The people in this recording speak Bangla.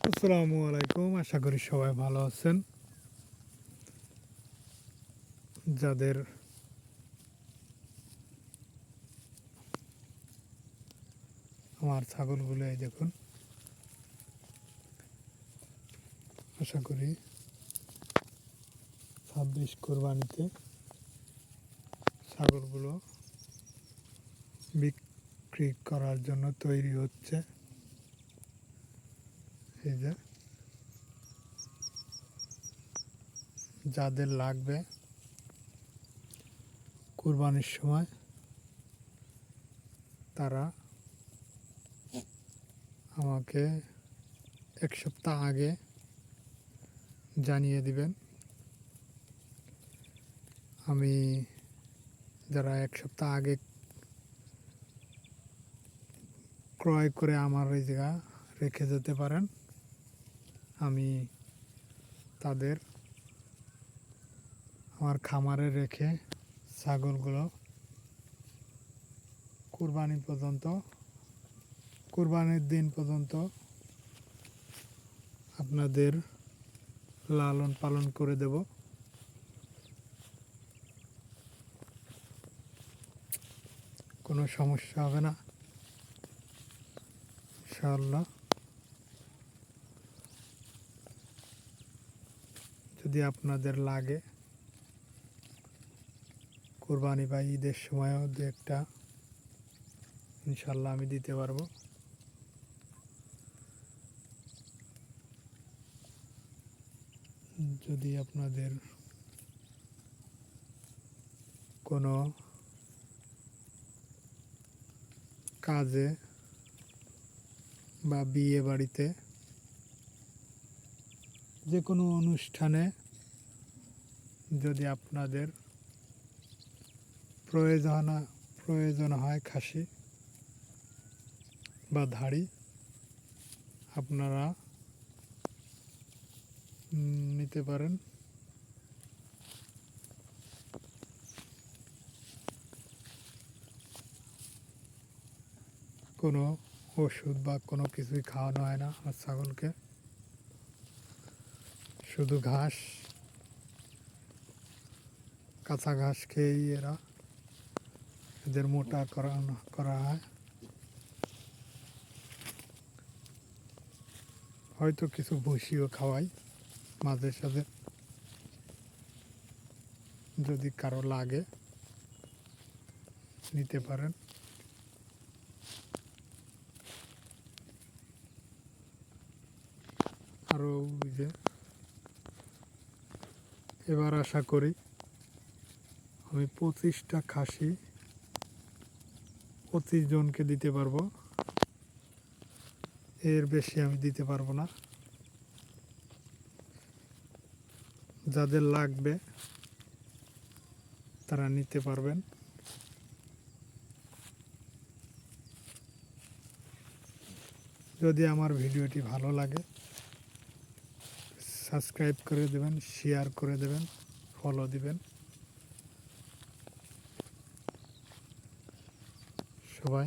আসসালামু আলাইকুম। আশা করি সবাই ভালো আছেন। যাদের আমার ছাগলগুলো এই দেখুন, আশা করি 26 কোরবানিতে ছাগলগুলো বিক্রি করার জন্য তৈরি হচ্ছে। এই যে যাদের লাগবে কোরবানির সময় তারা আমাকে 1 সপ্তাহ আগে জানিয়ে দিবেন। আমি যারা 1 সপ্তাহ আগে ক্রয় করে আমার এই জায়গা রেখে যেতে পারেন, আমি তাদের আমার খামারে রেখে ছাগলগুলো কোরবানির দিন পর্যন্ত আপনাদের লালন পালন করে দেব। কোনো সমস্যা হবে না ইনশাআল্লাহ। যদি আপনাদের লাগে কোরবানি বা ঈদের সময়ও দু একটা ইনশাআল্লাহ আমি দিতে পারবো। যদি আপনাদের কোনো কাজে বা বিয়ে বাড়িতে যে কোনো অনুষ্ঠানে যদি আপনাদের প্রয়োজন হয় খাসি বা ধাড়ি, আপনারা নিতে পারেন। কোনো ওষুধ বা কোনো কিছুই খাওয়ানো হয় না আমার ছাগলকে, শুধু ঘাস, কাঁচা ঘাস খেয়েই এদের মোটা করা হয়। হয়তো কিছু ভুসিও খাওয়াই মাঝে সাঝে, যদি কারো লাগে নিতে পারেন। আরও যে এবার আশা করি আমি 25টা খাসি 25 জনকে দিতে পারবো, এর বেশি আমি দিতে পারবো না। যাদের লাগবে তারা নিতে পারবেন। যদি আমার ভিডিওটি ভালো লাগে সাবস্ক্রাইব করে দেবেন, শেয়ার করে দেবেন, ফলো দিবেন। সবাই